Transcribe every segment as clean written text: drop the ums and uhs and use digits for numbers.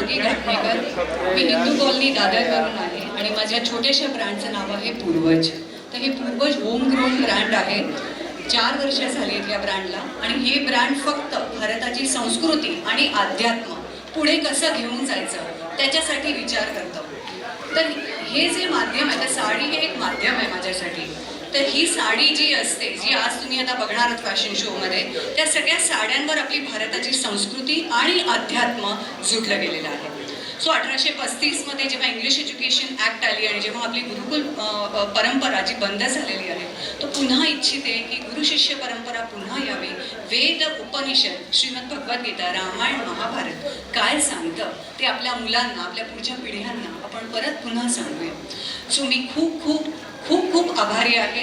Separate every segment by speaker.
Speaker 1: मागे घाटणेकर. मी हिंदू कॉलनी दादरवरून आहे आणि माझ्या छोट्याशा ब्रँडचं नाव आहे पूर्वज. तर हे पूर्वज होम ग्रोन ब्रँड आहे. 4 वर्ष झाली आहेत या ब्रँडला आणि हे ब्रँड फक्त भारताची संस्कृती आणि अध्यात्म पुढे कसं घेऊन जायचं त्याच्यासाठी विचार करतो. तर हे जे माध्यम आहे, तर साडी हे एक माध्यम आहे माझ्यासाठी. तर ही साडी जी असते, जी आज तुम्ही आता बघणार आहात फॅशन शोमध्ये, त्या सगळ्या साड्यांवर आपली भारताची संस्कृती आणि अध्यात्म जुडलं गेलेलं आहे. सो 1835मध्ये जेव्हा इंग्लिश एज्युकेशन ॲक्ट आली आणि जेव्हा आपली गुरुकुल परंपरा जी बंद झालेली आहे, तो पुन्हा इच्छिते की गुरु शिष्य परंपरा पुन्हा यावी. वेद, उपनिषद, श्रीमद भगवद्गीता, रामायण, महाभारत काय सांगतं ते आपल्या मुलांना, आपल्या पुढच्या पिढ्यांना आपण परत पुन्हा सांगूया. सो मी खूप खूप खूप खूप आभारी आहे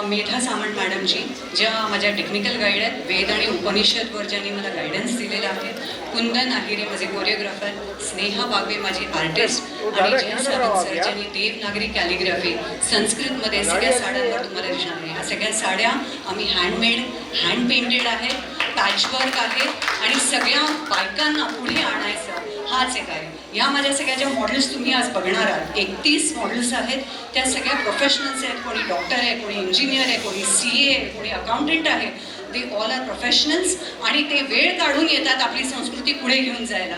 Speaker 1: मेधा सामंत मॅडमची, ज्या माझ्या टेक्निकल गाईड आहेत. वेद आणि उपनिषदवर ज्यांनी मला गायडन्स दिलेला आहे. कुंदन आहिरे माझे कोरिओग्राफर, स्नेहा बागवे माझी आर्टिस्ट आणि जय सावंत सर ज्यांनी देवनागरी कॅलिग्राफी संस्कृतमध्ये सगळ्या साड्यांवर तुम्हाला दिसणार आहे. ह्या सगळ्या साड्या आम्ही हँडमेड, हँड पेंटेड आहेत, पॅचवर्क आहे आणि सगळ्या बायकांना पुढे आणायचं हाच एक आहे. ह्या माझ्या सगळ्या ज्या मॉडेल्स तुम्ही आज बघणार आहात, 31 मॉडेल्स आहेत. त्या सगळ्या प्रोफेशनल्स आहेत. कोणी डॉक्टर आहे, कोणी इंजिनियर आहे, कोणी CA आहे, कोणी अकाउंटंट आहे. दे ऑल आर प्रोफेशनल्स आणि ते वेळ काढून येतात आपली संस्कृती पुढे घेऊन जायला.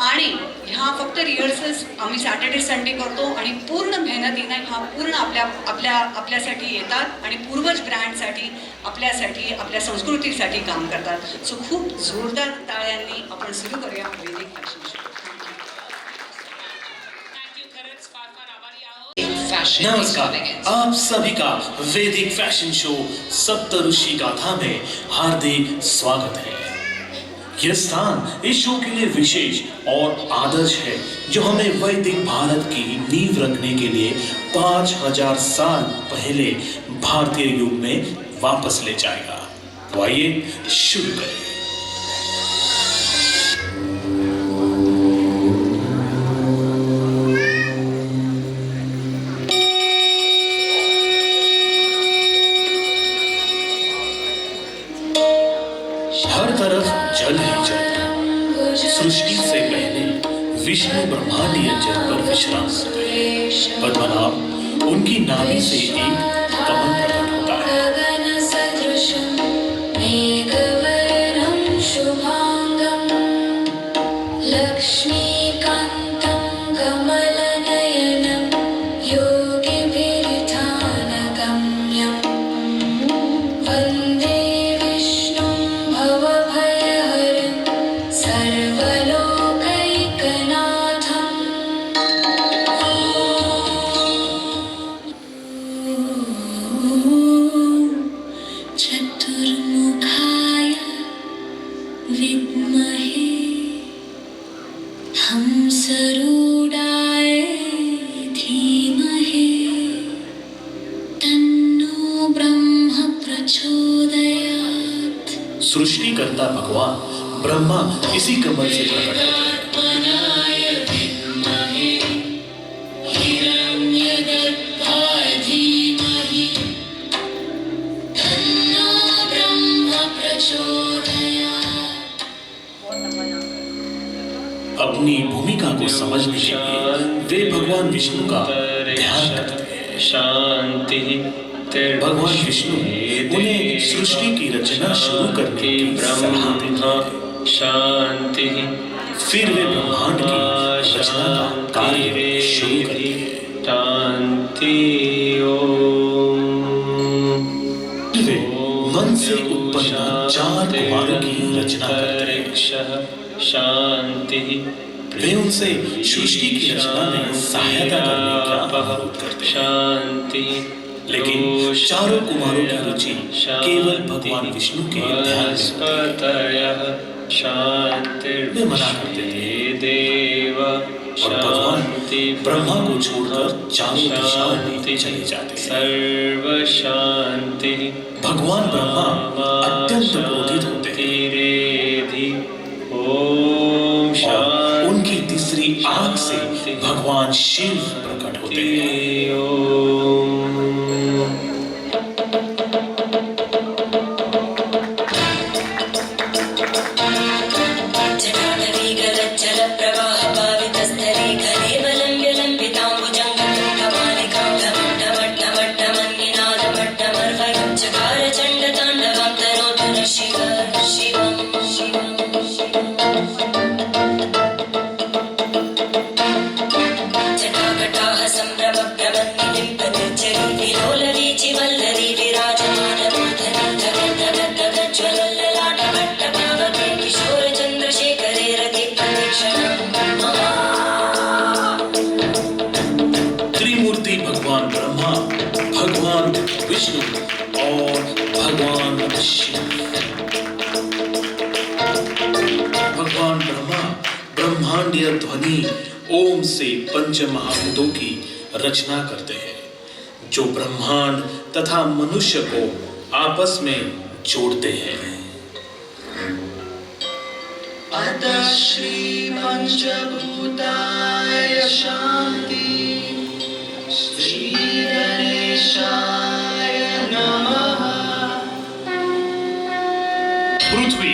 Speaker 1: आणि ह्या फक्त रिहर्सल्स आम्ही सॅटर्डे संडे करतो आणि पूर्ण मेहनतीने हा पूर्ण आपल्यासाठी येतात आणि पूर्वज ब्रँडसाठी, आपल्यासाठी, आपल्या संस्कृतीसाठी काम करतात. सो खूप जोरदार टाळ्यांनी आपण सुरू करूया वैदिक फॅशन शो.
Speaker 2: नमस्कार, आप सभी का वैदिक फैशन शो सप्तऋषि गाथा में हार्दिक स्वागत है। यह स्थान इस शो के लिए विशेष और आदर्श है, जो हमें वैदिक भारत की नींव रखने के लिए 5000 साल पहले भारतीय युग में वापस ले जाएगा। तो आइए शुरू करें। हर तरफ जल ही जल। सृष्टि से पहले विष्णु ब्रह्मांडीय जल पर विश्राम करते हैं। पद्मनाभ उनकी नाभि से एक कमल प्रकट होता है। सृष्टिकर्ता भगवान ब्रह्मा इसी कमल से प्रकट होते हैं। अपनी भूमिका को समझने के लिए वे भगवान विष्णु का ध्यान करते हैं। शांति। भगवान विष्णु उन्हें सृष्टि की रचना शुरू करने की सलाह देते हैं। शांति। फिर वे ब्रह्मांड की रचना का कार्य शुरू करते हैं। शांति। वे मन से उत्पन्न 4 कुमारों की रचना करते हैं। शांति। वे उनसे सृष्टि की रचना में सहायता करने का अनुरोध करते हैं। शांति। लेकिन चारों कुमारों की रुचि केवल भगवान विष्णु के ध्यान में मना करते थे और भगवान ब्रह्मा को छोड़कर चारों दिशाओं में चले जाते। सर्व शांति। भगवान ब्रह्मा अत्यंत क्रोधित होते और उनकी तीसरी आंख से भगवान शिव प्रकट होते हैं।
Speaker 1: जटाटवी गलज्जल प्रवाह
Speaker 2: ब्रह्मांडीय ध्वनि ओम से पंच महाभूतों की रचना करते हैं, जो ब्रह्मांड तथा मनुष्य को आपस में जोड़ते हैं।
Speaker 3: अतः श्री पंचभूताय शांति, श्री गणेशाय नमः।
Speaker 2: पृथ्वी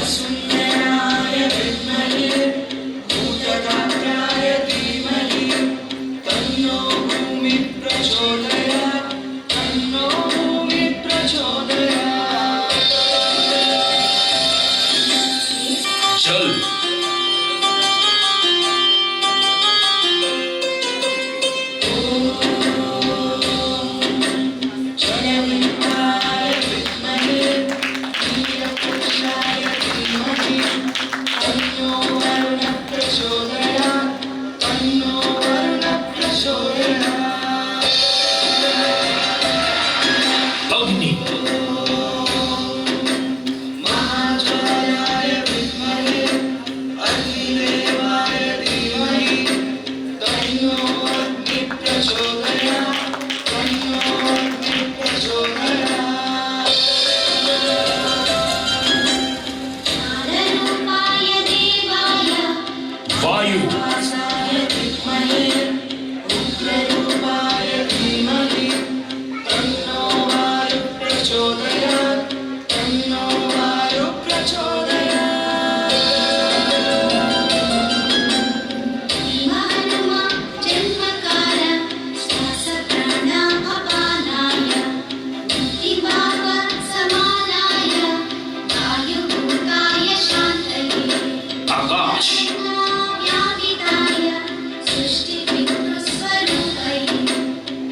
Speaker 3: सुंदराय विद्महे भूतनाथाय धीमहि, तन्नो भूमि प्रचोदयात्, तन्नो भूमि प्रचोदयात्।
Speaker 2: जल
Speaker 3: जलविद्याय विद्महे नीलपुरुषाय धीमहि, तन्नो वरुणः प्रचोदयात्, तन्नो वरुणः प्रचोदयात्।
Speaker 2: अग्नि
Speaker 3: महाज्वालाय विद्महे अग्निदेवाय धीमहि, तन्नो अग्निः प्रचोदयात्, तन्नो अग्निः प्रचोदयात्।
Speaker 4: ज्ञानरूपाय देवाय
Speaker 2: वायु
Speaker 3: वासाय विद्महे रुद्ररूपाय धीमहि, तन्नो वायुः प्रचोदयात्, तन्नो वायुः प्रचोदयात्।
Speaker 4: भीमहनुमा जन्मकाल श्वासप्राणापानाय बुद्धिभावसमानाय वायुभूताय शान्तये
Speaker 2: आकाश
Speaker 4: व्यापिताय सृष्टिपितृस्वरूपये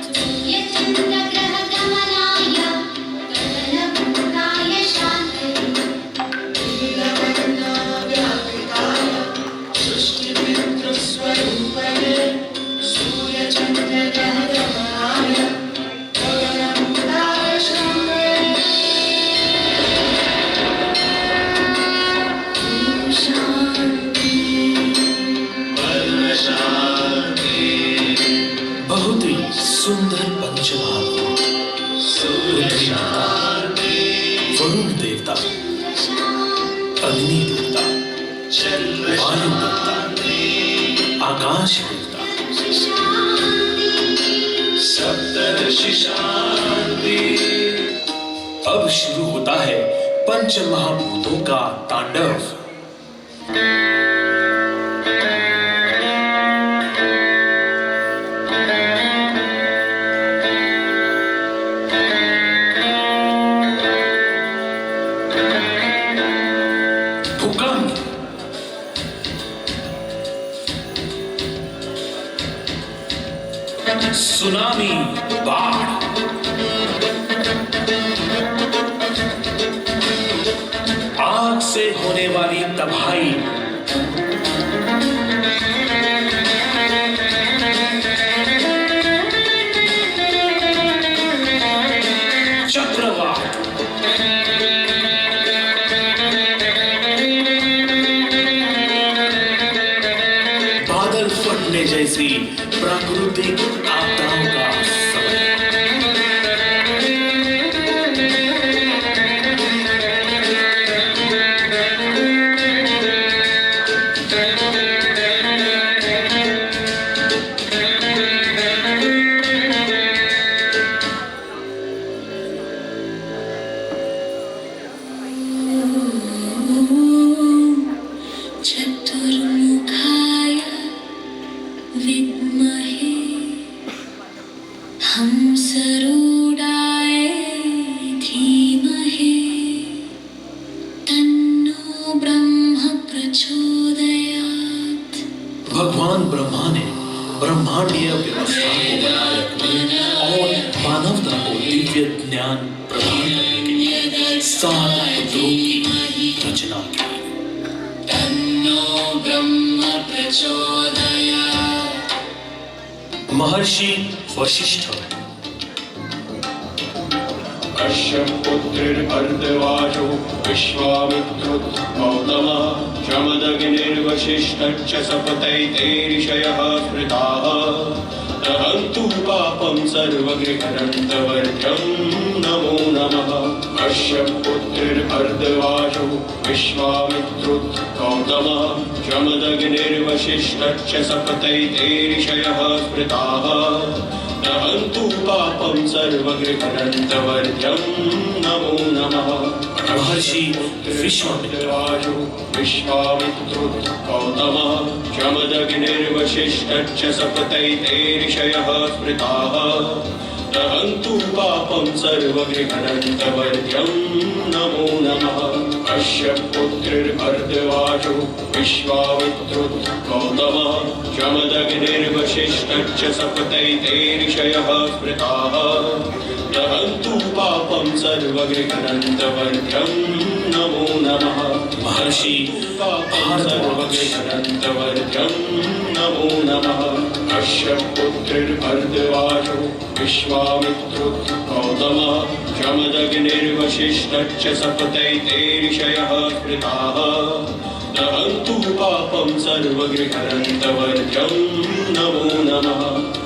Speaker 4: सूर्यचन्द्रग्रहगमनाय गगनभूताय शान्तये
Speaker 3: नीलवर्णाव्यापिताय सृष्टिपितृस्वरूपये सूर्यचन्द्रग्रहगमनाय गगनभूताय शान्तये।
Speaker 2: बहुत ही सुंदर पंचमहाभूत पृथ्वी माता, वरुण देवता, अग्नि देवता, वायु देवता, आकाश देवता,
Speaker 3: सप्तर्षि शान्ति।
Speaker 2: अब शुरू होता है पंच महाभूतों का तांडव। भूकंप, सुनामी, बाढ़, आग से होने वाली तबाही, चक्रवात, बादल फटने जैसी प्राकृतिक आपदाओं का समय।
Speaker 4: चतुर्मुखाय विद्महे हंसरूढाय धीमहि तन्नो ब्रह्म प्रचोदयात्।
Speaker 2: भगवान ब्रह्मा ने ब्रह्मांडीय व्यवस्था को बनाए रखने और मानवता को दिव्य ज्ञान प्रदान करने के लिए 7 पुत्रों की रचना की।
Speaker 3: तन्नो ब्रह्म प्रचोदयात्।
Speaker 4: प्रचोदयात्
Speaker 2: महर्षि वशिष्ठ।
Speaker 3: कश्यपुत्रिर्भरद्वाजो विश्वामित्रुत् गौतमः शमदग्निर्वसिष्ठश्च सपतैते ऋषयः स्मृताः दहन्तु पापं सर्वगृहरन्तवर्ध्यं नमो नमः। कश्यपुत्रिर्भरद्वाजो विश्वामित्रुत् गौतमः शमदग्निर्वसिष्ठश्च सपतैते ऋषयः स्मृताः दहन्तु पापं सर्वगृहरन्तवर्ध्यं नमो नमः।
Speaker 2: महर्षि विश्वामित्र।
Speaker 3: विश्वामित्रुत् गौतमः शमदग्निर्वसिष्ठश्च सपतैते ऋषयः स्मृताः दहन्तु पापं सर्वगृहरन्तवर्ध्यं नमो नमः। कश्यपुत्रिर्भरद्वाजो विश्वामित्रुत् गौतमः शमदग्निर्वसिष्ठश्च सपतैते ऋषयः स्मृताः दहन्तु पापं सर्वगृहरन्तवर्ध्यं नमो नमः।
Speaker 2: महर्षि
Speaker 3: सर्वगृहरन्तवर्ध्यं नमो नमः। कश्यपुत्रिर्भरद्वाजो विश्वामित्रुत् गौतमः शमदग्निर्वसिष्ठश्च सपतैते ऋषयः स्मृताः दहन्तु पापं सर्वगृहरन्तवर्ध्यं नमो नमः।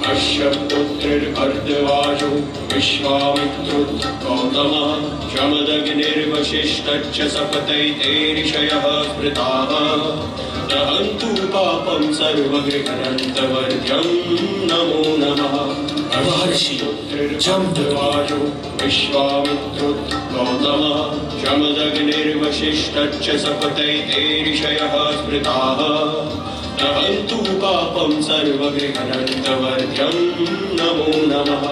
Speaker 3: कश्यपुत्रिर्भरद्वाजो विश्वामित्रुत् गौतमः शमदग्निर्वसिष्ठश्च सपतैते ऋषयः स्मृताः दहन्तु पापं सर्वगृहरन्तवर्ध्यं नमो नमः।
Speaker 2: महर्षि
Speaker 3: जमदग्निर्वाजो विश्वामित्रुत् गौतमः शमदग्निर्वसिष्ठश्च सपतैते ऋषयः स्मृताः दहन्तु पापं सर्वगृहरन्तवर्ध्यं नमो नमः।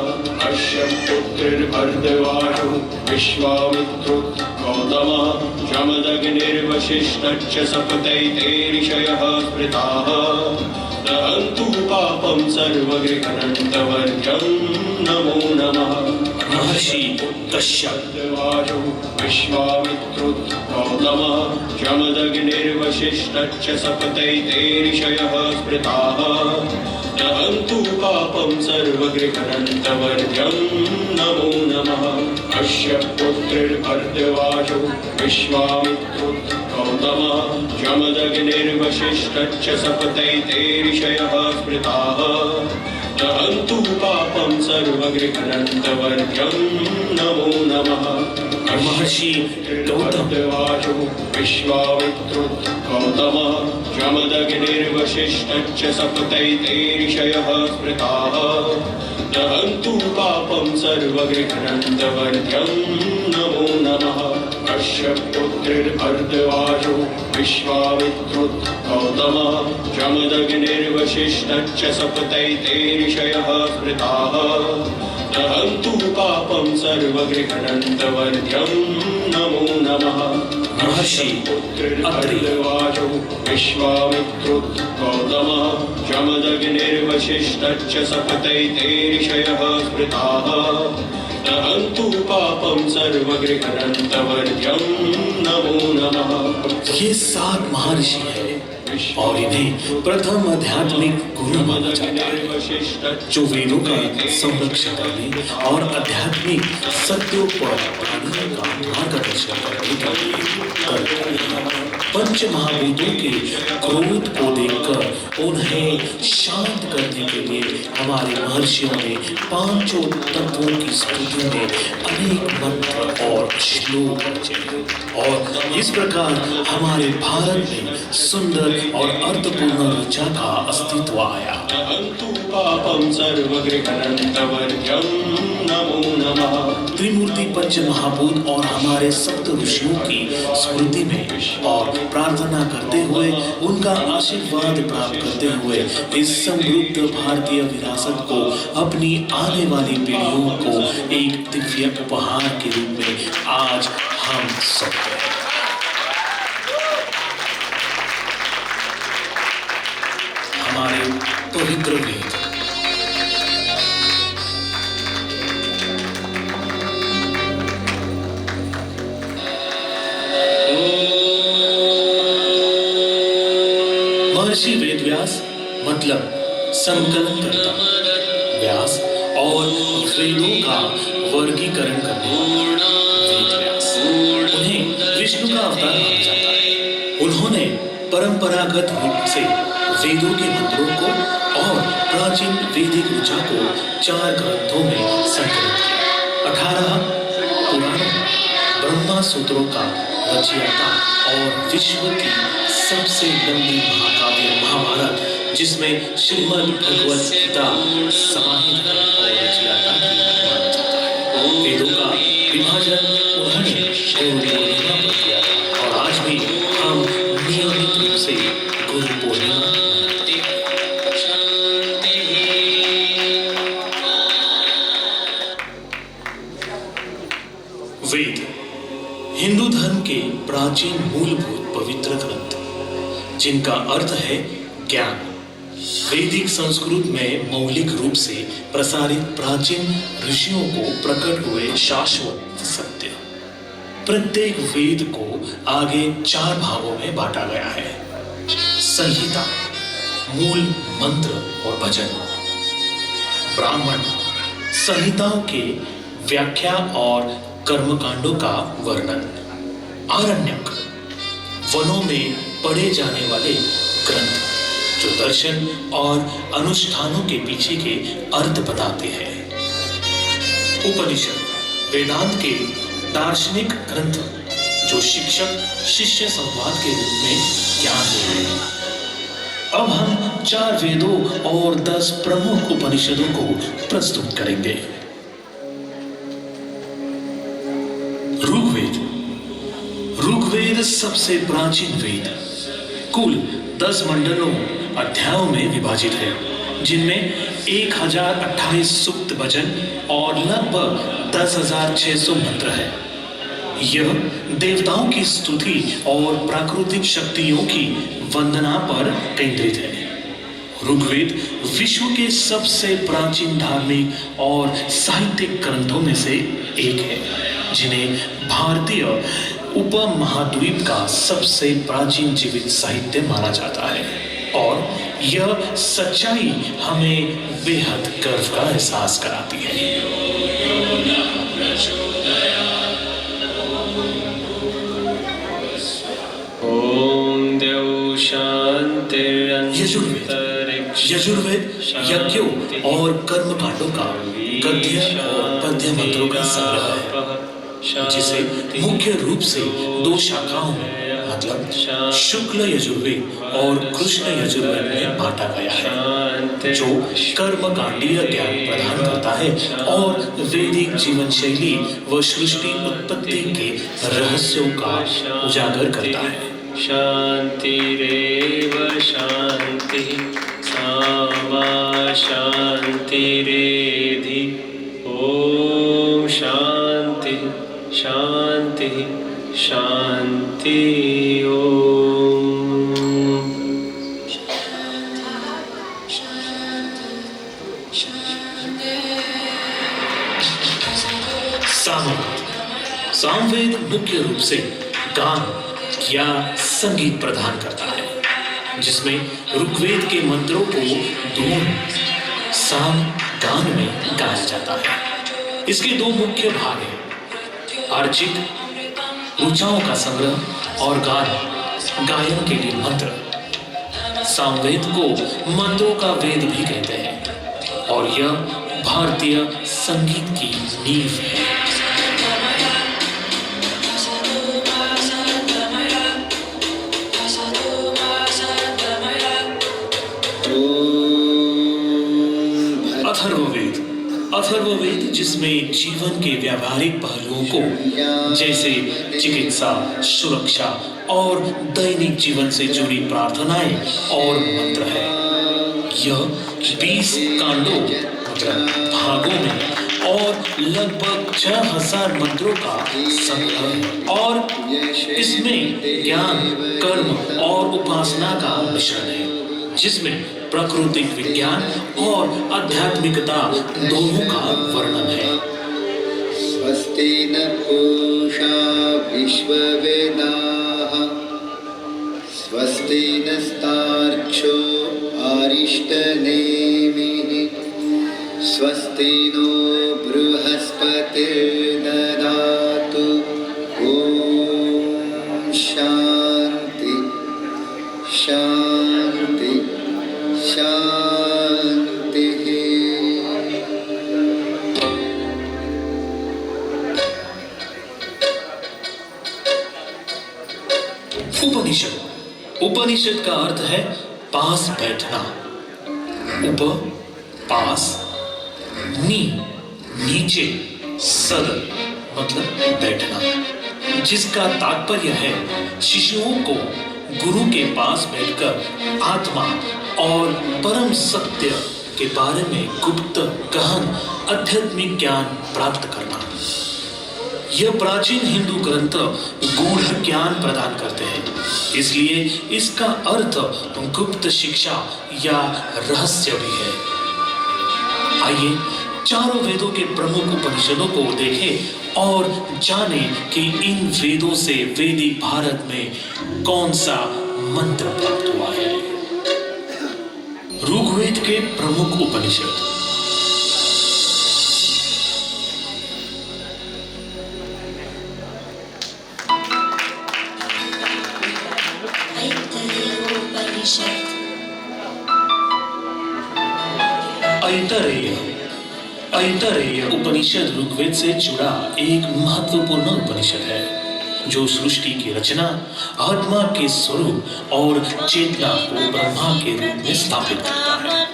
Speaker 3: कश्यपुत्रिर्भरद्वाजो विश्वामित्रुत् गौतमः शमदग्निर्वसिष्ठश्च सपतैते ऋषयः स्मृताः दहन्तु पापं सर्वगृहरन्तवर्ध्यं नमो नमः।
Speaker 2: महर्षि कश्यप।
Speaker 3: भरद्वाजो विश्वामित्रुत् गौतमः शमदग्निर्वसिष्ठश्च सपतैते ऋषयः स्मृताः दहन्तु पापं सर्वगृहरन्तवर्ध्यं नमो नमः। कश्यपुत्रिर्भरद्वाजो विश्वामित्रुत् गौतमः शमदग्निर्वसिष्ठश्च सपतैते ऋषयः स्मृताः दहन्तु पापं सर्वगृहरन्तवर्ध्यं नमो नमः।
Speaker 2: महर्षि गौतम।
Speaker 3: भरद्वाजो विश्वामित्रुत् गौतमः शमदग्निर्वसिष्ठश्च सपतैते ऋषयः स्मृताः दहन्तु पापं सर्वगृहरन्तवर्ध्यं नमो नमः। कश्यपुत्रिर्भरद्वाजो विश्वामित्रुत् गौतमः शमदग्निर्वसिष्ठश्च सपतैते ऋषयः स्मृताः दहन्तु पापं सर्वगृहरन्तवर्ध्यं नमो नमः।
Speaker 2: महर्षि
Speaker 3: पुत्रिर्भरद्वाजो विश्वामित्रुत् गौतमः शमदग्निर्वसिष्ठश्च सपतैते ऋषयः स्मृताः दहन्तु पापं सर्वगृहरन्तवर्ध्यं नमो नमः।
Speaker 2: ये 7 महर्षि हैं और इन्हें प्रथम आध्यात्मिक गुरु माना जाता है जो वेदों का संरक्षण करने और आध्यात्मिक सत्यों पर प्राणियों का मार्गदर्शन करने के लिए करते हैं। पंच महाभूतों के क्रोध को देखकर उन्हें शांत करने के लिए हमारे महर्षियों ने पांचों तत्वों की स्तुति में अनेक मंत्र और श्लोक रचे और इस प्रकार हमारे भारत में सुंदर और अर्थपूर्ण ऋचा का अस्तित्व आया।
Speaker 3: दहन्तु पापं सर्वगृहरन्तवर्ध्यं नमो नमः।
Speaker 2: त्रिमूर्ति पंच महाभूत और हमारे सप्त ऋषियों की स्मृति में और प्रार्थना करते हुए उनका आशीर्वाद प्राप्त करते हुए इस समृद्ध भारतीय विरासत को अपनी आने वाली पीढ़ियों को एक दिव्य उपहार के रूप में आज हम सौंपते हैं। हमारे पवित्र वेद महर्षि वेदव्यास मतलब संकलन करता, व्यास और वेदों का वर्गीकरण करने वाला वेद व्यास। उन्हें विष्णु का अवतार माना जाता है। उन्होंने परंपरागत रूप से वेदों के मंत्रों को और प्राचीन वैदिक ऋचा को 4 ग्रंथों में संकलित किया। 18 पुराणों ब्रह्मा सूत्रों का रचयिता और विश्व की सबसे लंबी महाकाव्य महाभारत, जिसमें श्रीमद् भगवत गीता समाहित है और रचयिता भी माना जाता है। वेदों का विभाजन उन्होंने गुरु पूर्णिमा पर किया और आज भी हम नियमित रूप से गुरु पूर्णिमा मनाते हैं। वेद हिंदू धर्म के प्राचीन मूलभूत पवित्र ग्रंथ, जिनका अर्थ है ज्ञान। वैदिक संस्कृत में मौलिक रूप से प्रसारित प्राचीन ऋषियों को प्रकट हुए शाश्वत सत्य। प्रत्येक वेद को आगे 4 भागों में बांटा गया है: संहिता, मूल मंत्र और भजन; ब्राह्मण, संहिताओं के व्याख्या और कर्मकांडों का वर्णन; आरण्यक, वनों में पढ़े जाने वाले ग्रंथ जो दर्शन और अनुष्ठानों के पीछे के अर्थ बताते हैं; उपनिषद, वेदांत के दार्शनिक ग्रंथ जो शिक्षक शिष्य संवाद के रूप में ज्ञान देते हैं। अब हम 4 वेदों और 10 प्रमुख उपनिषदों को प्रस्तुत करेंगे। ऋग्वेद। ऋग्वेद सबसे प्राचीन वेद कुल 10 मंडलों अध्यायों में विभाजित है, जिनमें 1028 सूक्त भजन और लगभग 10,600 मंत्र है। यह देवताओं की स्तुति और प्राकृतिक शक्तियों की वंदना पर केंद्रित है। ऋग्वेद विश्व के सबसे प्राचीन धार्मिक और साहित्यिक ग्रंथों में से एक है, जिन्हें भारतीय उपमहाद्वीप का सबसे प्राचीन जीवित साहित्य माना जाता है। और यह सच्चाई हमें बेहद गर्व का एहसास कराती है।
Speaker 3: ओम देव शांति।
Speaker 2: यजुर्वेद यज्ञों और कर्मकांडों का गद्य और पद्य मंत्रों का संग्रह है, जिसे मुख्य रूप से 2 शाखाओं में मतलब शुक्ल यजुर्वेद और कृष्ण यजुर्वेद में बांटा गया है, जो कर्मकांडीय ज्ञान प्रदान करता है और वैदिक जीवन शैली व सृष्टि उत्पत्ति के रहस्यों का उजागर करता है।
Speaker 3: शांति रेव शांति सामा शांति रेधि। ओम शांति शांति शांति। ओम
Speaker 2: सामवेद। सामवेद मुख्य रूप से गान या संगीत प्रदान करता है, जिसमें ऋग्वेद के मंत्रों को धूम साम गान में गाया जाता है। इसके 2 मुख्य भाग हैं: अर्चित ऋचाओं का संग्रह और गान गायन के लिए मंत्र। सामवेद को मंत्रों का वेद भी कहते हैं और यह भारतीय संगीत की नींव है। अथर्ववेद। अथर्ववेद जिसमें जीवन के व्यावहारिक पहलुओं को जैसे चिकित्सा, सुरक्षा और दैनिक जीवन से जुड़ी प्रार्थनाएं और मंत्र है। यह 20 कांडों मतलब भागों में और लगभग 6000 मंत्रों का संग्रह है और इसमें ज्ञान, कर्म और उपासना का मिश्रण है, जिसमें प्राकृतिक विज्ञान और आध्यात्मिकता दोनों का वर्णन है।
Speaker 5: स्वस्ति न पूषा विश्ववेदाः स्वस्ति नस्तार्क्ष्यो अरिष्टनेमिः इष्टनेमिः स्वस्ति नो बृहस्पतिर्ददातु ॐ शान्ति शान्ति शान्तिः।
Speaker 2: उपनिषद। उपनिषद का अर्थ है पास बैठना। उप पास, नी नीचे, सद मतलब बैठना, जिसका तात्पर्य है शिशुओं को गुरु के पास बैठकर आत्मा और परम सत्य के बारे में गुप्त गहन आध्यात्मिक ज्ञान प्राप्त करना। यह प्राचीन हिंदू ग्रंथ गूढ़ ज्ञान प्रदान करते हैं, इसलिए इसका अर्थ गुप्त शिक्षा या रहस्य भी है। आइए चारों वेदों के प्रमुख उपनिषदों को देखें और जानें कि इन वेदों से वैदिक भारत में कौन सा मंत्र प्राप्त हुआ है। ऋग्वेद के प्रमुख उपनिषद। ऐतरेय। ऐतरेय उपनिषद ऋग्वेद से जुड़ा एक महत्वपूर्ण उपनिषद है, जो सृष्टि की रचना, आत्मा के स्वरूप और चेतना को ब्रह्मा के रूप में स्थापित करता है,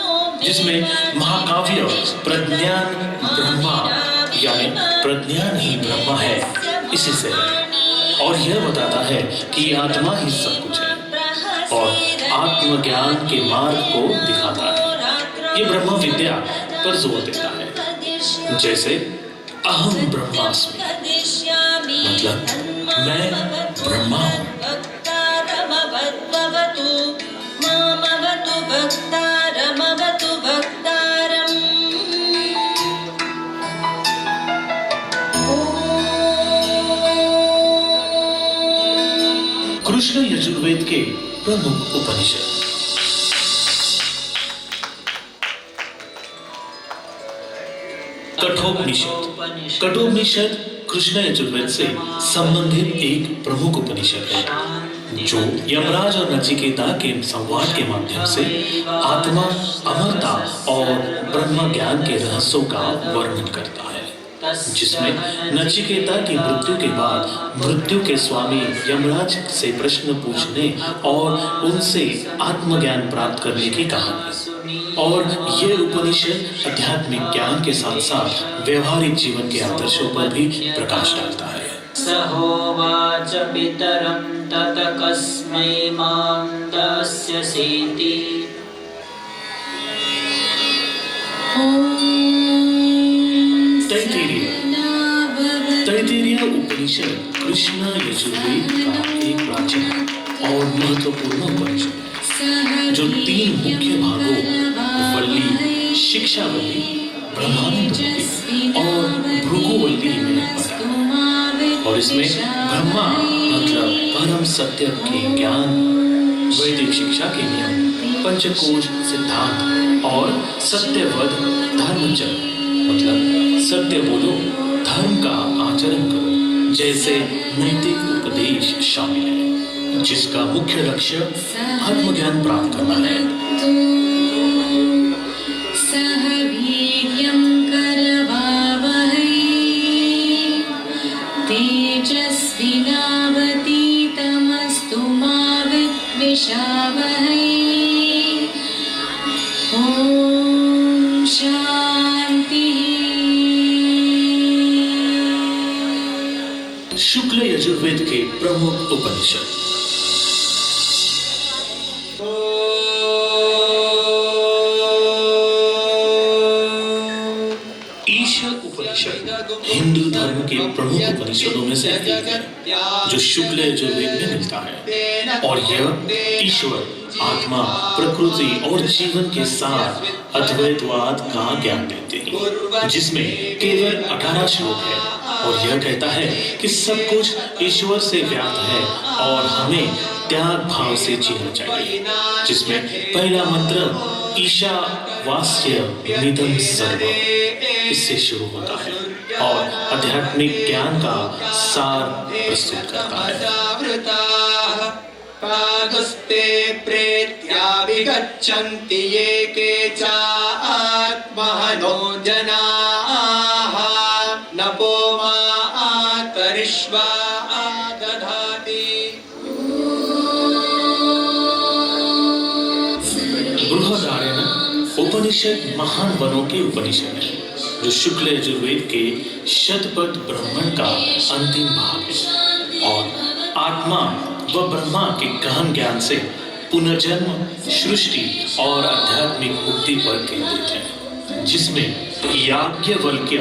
Speaker 2: जिसमें महाकाव्य प्रज्ञान ब्रह्मा यानी प्रज्ञान ही ब्रह्मा है इसी से है, और यह बताता है कि आत्मा ही सब कुछ है और आत्मज्ञान के मार्ग को दिखाता है। ये ब्रह्म विद्या पर जोर देता है, जैसे अहम ब्रह्मास्मि मतलब मैं ब्रह्मा हूँ। कृष्ण यजुर्वेद के प्रमुख उपनिषद। कठोपनिषद। कठोपनिषद कृष्ण यजुर्वेद से संबंधित एक प्रमुख उपनिषद है, जो यमराज और नचिकेता के संवाद के माध्यम से आत्मा, अमरता और ब्रह्म ज्ञान के रहस्यों का वर्णन करता है, जिसमें नचिकेता की मृत्यु के बाद मृत्यु के स्वामी यमराज से प्रश्न पूछने और उनसे आत्मज्ञान प्राप्त करने की कहानी। और ये उपनिषद आध्यात्मिक ज्ञान के साथ साथ व्यवहारिक जीवन के आदर्शों पर भी प्रकाश डालता है।
Speaker 6: सहोवाच पितरं तत कस्मै मां दास्यसीति।
Speaker 2: तैत्तिरीय उपनिषद कृष्ण यजुर्वेद का एक प्राचीन और महत्वपूर्ण उपनिषद है, जो 3 मुख्य भागों वल्ली, शिक्षावल्ली, ब्रह्मानंदवल्ली और भृगुवल्ली में बटा है। और इसमें ब्रह्मा मतलब परम सत्य के ज्ञान, वैदिक शिक्षा के नियम, पंचकोश सिद्धांत और सत्यवद धर्मचर्य मतलब सत्य बोलो, धर्म का आचरण करो जैसे नैतिक उपदेश शामिल है, जिसका मुख्य लक्ष्य आत्मज्ञान प्राप्त करना है।
Speaker 4: सह वीर्यं करवावहै तेजस्विनावतीतमस्तु मा विद्विषावहै। ॐ शान्ति।
Speaker 2: शुक्ल यजुर्वेद के प्रमुख उपनिषद। हिंदू धर्म के प्रमुख उपनिषदों में से एक है, जो शुक्ल यजुर्वेद में मिलता है, और यह ईश्वर, आत्मा, प्रकृति और जीवन के साथ अद्वैतवाद का ज्ञान देते हैं, जिसमें केवल 18 श्लोक है, और यह कहता है कि सब कुछ ईश्वर से व्याप्त है और हमें त्याग भाव से जीना चाहिए, जिसमें पहला मंत्र ईशावास्य मिदं सर्व इससे शुरू होता है और आध्यात्मिक ज्ञान का सार प्रस्तुत करता है।
Speaker 7: पागस्ते प्रेत्याभिगच्छन्ति ये के च आत्मनो जनाः नपो मातरिष्वा दधाति।
Speaker 2: बृहदारण्यक उपनिषद महान वनों के उपनिषद है जो शुक्ल यजुर्वेद के शतपथ ब्राह्मण का अंतिम भाग है और आत्मा व ब्रह्मा के गहन ज्ञान से पुनर्जन्म, सृष्टि और आध्यात्मिक मुक्ति पर केंद्रित है, जिसमें याज्ञवल्क्य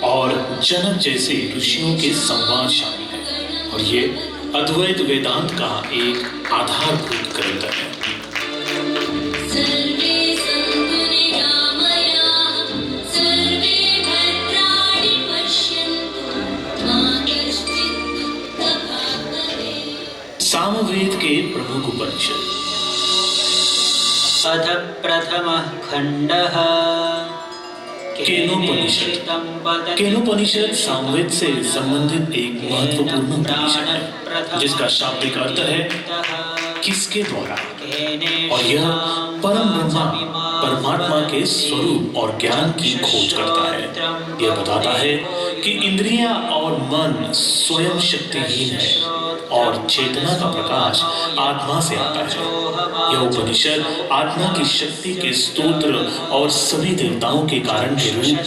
Speaker 2: और जनक जैसे ऋषियों के संवाद शामिल है और ये अद्वैत वेदांत का एक आधारभूत ग्रंथ है।
Speaker 4: सर्वे सन्तु निरामयाः सर्वे भद्राणि पश्यन्तु मा कश्चित् दुःखभाग् भवेत्।
Speaker 2: सामवेद के प्रमुख उपनिषद।
Speaker 6: अथ प्रथमः खण्डः
Speaker 2: केनोपनिषद। केनोपनिषद सामवेद से संबंधित एक महत्वपूर्ण उपनिषद है जिसका शाब्दिक अर्थ है किसके द्वारा, और यह परम ब्रह्मा परमात्मा के स्वरूप और ज्ञान की खोज करता है। यह बताता है कि इंद्रियां और मन स्वयं शक्तिहीन है और चेतना का प्रकाश आत्मा से आता है। यह उपनिषद आत्मा की शक्ति के स्तोत्र और सभी देवताओं के कारण के रूप में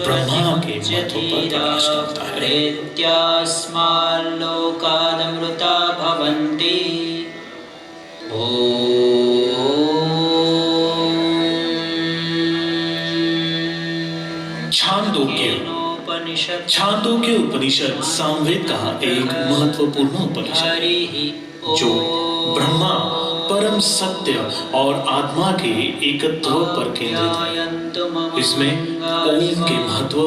Speaker 2: ब्रह्मा के महत्व पर प्रकाश डालता है।
Speaker 6: प्रेत्यास्माल्लोकादमृता भवन्ति।
Speaker 2: छांदोग्य उपनिषद सामवेद का एक महत्वपूर्ण उपनिषद है जो ब्रह्मा, परम सत्य और आत्मा के एकत्व पर केंद्रित है। इसमें ओम के महत्व,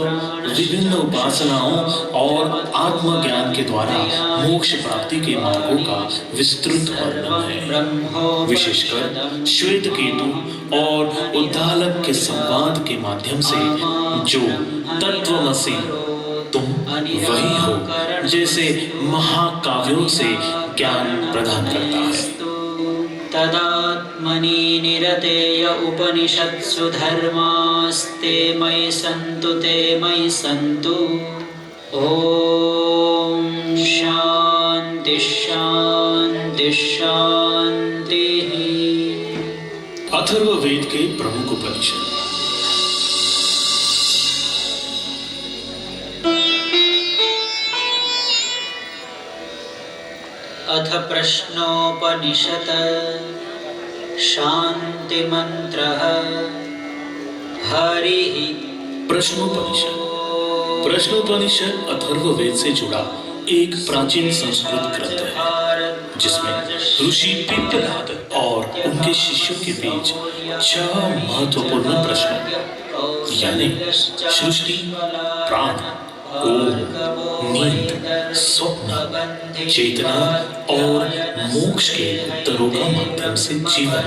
Speaker 2: विभिन्न उपासनाओं और आत्मज्ञान के द्वारा मोक्ष प्राप्ति के मार्गों का विस्तृत वर्णन है। विशेषकर श्वेत केतु और उद्दालक के संवाद के माध्यम से जो तत्वमसि तुम वही हो जैसे महाकाव्यों से ज्ञान प्रदान करता है।
Speaker 6: तदात्मनि निरतेय उपनिषत्सु धर्मास्ते मयि सन्तु ते मयि सन्तु। ॐ शान्ति शान्ति शान्तिः।
Speaker 2: अथर्ववेद के प्रमुख उपनिषद।
Speaker 6: अथ प्रश्नोपनिषत् शान्तिमन्त्रः हरिः।
Speaker 2: प्रश्नोपनिषद। प्रश्नोपनिषद अथर्ववेद से जुड़ा एक प्राचीन संस्कृत ग्रंथ है जिसमें ऋषि पिप्पलाद और उनके शिष्यों के बीच 6 महत्वपूर्ण प्रश्न यानी सृष्टि, प्राण, ओम, नींद, स्वप्न, चेतना और मोक्ष के उत्तरों का माध्यम से जीवन,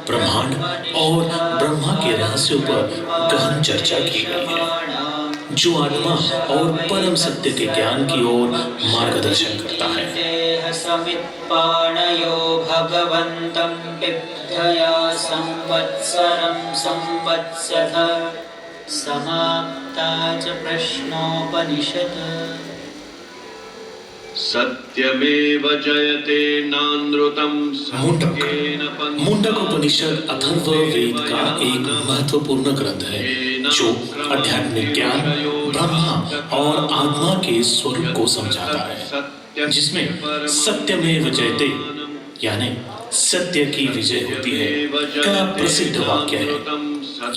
Speaker 2: ब्रह्मांड और ब्रह्मा के रहस्यों पर गहन चर्चा की गई है जो आत्मा और परम सत्य के ज्ञान की ओर मार्गदर्शन करता है।
Speaker 6: समित्पाणयो भगवन्तं बिभ्यया संवत्सरं संवत्सथ। समाप्ता च प्रश्नोपनिषत्।
Speaker 8: सत्यमेव जयते नानृतं सत्येन
Speaker 2: मुंडक उपनिषद अथर्ववेद का एक महत्वपूर्ण ग्रंथ है जो आध्यात्मिक ज्ञान, ब्रह्मा और आत्मा के स्वरूप को समझाता है, जिसमें सत्यमेव जयते यानी सत्य की विजय होती है का प्रसिद्ध वाक्य है।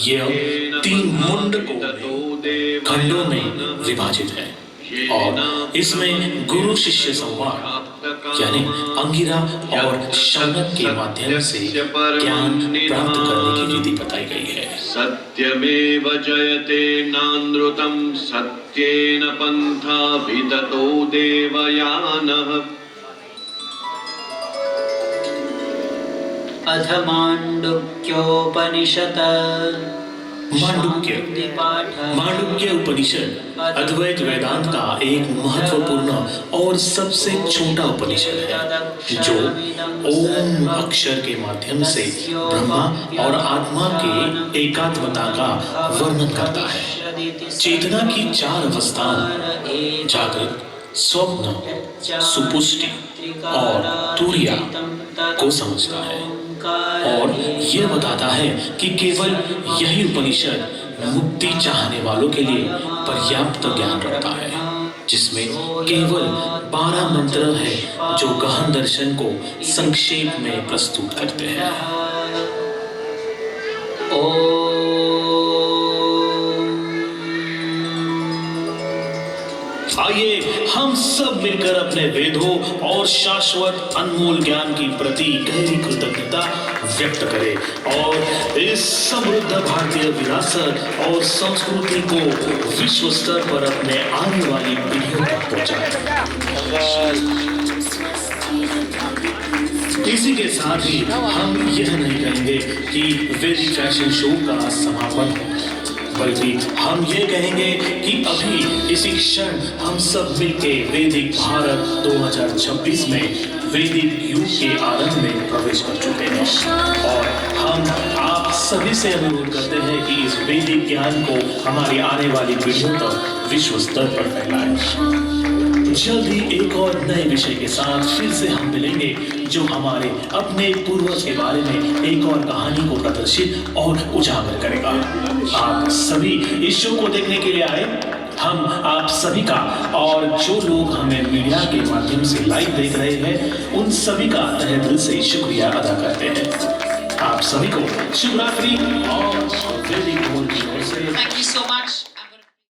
Speaker 2: यह 3 मुंडकों खंडों में विभाजित है और इसमें गुरु शिष्य संवाद यानी अंगिरा और शौनक के माध्यम से ज्ञान प्राप्त करने की विधि बताई गई है।
Speaker 8: सत्यमेव जयते नानृतं सत्येन पन्था विदतो देवयानः।
Speaker 6: अथ माण्डुक्योपनिषत्
Speaker 2: मांडुक्य उपनिषद अद्वैत वेदांत का एक महत्वपूर्ण और सबसे छोटा उपनिषद है जो ओम अक्षर के माध्यम से ब्रह्मा और आत्मा के एकात्मता का वर्णन करता है। चेतना की 4 अवस्थाओं जागृत, स्वप्न, सुपुष्टि और तुरिया को समझता है और यह बताता है कि केवल यही उपनिषद मुक्ति चाहने वालों के लिए पर्याप्त ज्ञान रखता है, जिसमें केवल 12 मंत्र है जो गहन दर्शन को संक्षेप में प्रस्तुत करते हैं। आइए हम सब मिलकर अपने वेदों और शाश्वत अनमोल ज्ञान की प्रति गहरी कृतज्ञता व्यक्त करें और इस समृद्ध भारतीय विरासत और संस्कृति को विश्व स्तर पर अपने आने वाली पीढ़ियों तक पहुंचाएं। इसी के साथ ही हम यह नहीं कहेंगे कि वैदिक फैशन शो का समापन हो, बल्कि हम ये कहेंगे कि अभी इसी क्षण हम सब मिलके वैदिक भारत 2026 में वैदिक युग के आरंभ में प्रवेश कर चुके हैं और हम आप सभी से अनुरोध करते हैं कि इस वैदिक ज्ञान को हमारी आने वाली पीढ़ियों तक विश्व स्तर पर फैलाएं। जल्द ही एक और नए विषय के साथ फिर से हम मिलेंगे जो हमारे अपने पूर्वज के बारे में एक और कहानी को प्रदर्शित और उजागर करेगा। आप सभी इस शो को देखने के लिए आए, हम आप सभी का और जो लोग हमें मीडिया के माध्यम से लाइव देख रहे हैं उन सभी का तहे दिल से शुक्रिया अदा करते हैं। आप सभी को शुभ रात्रि और वैदिक मोल की ओर से
Speaker 1: थैंक यू सो मच।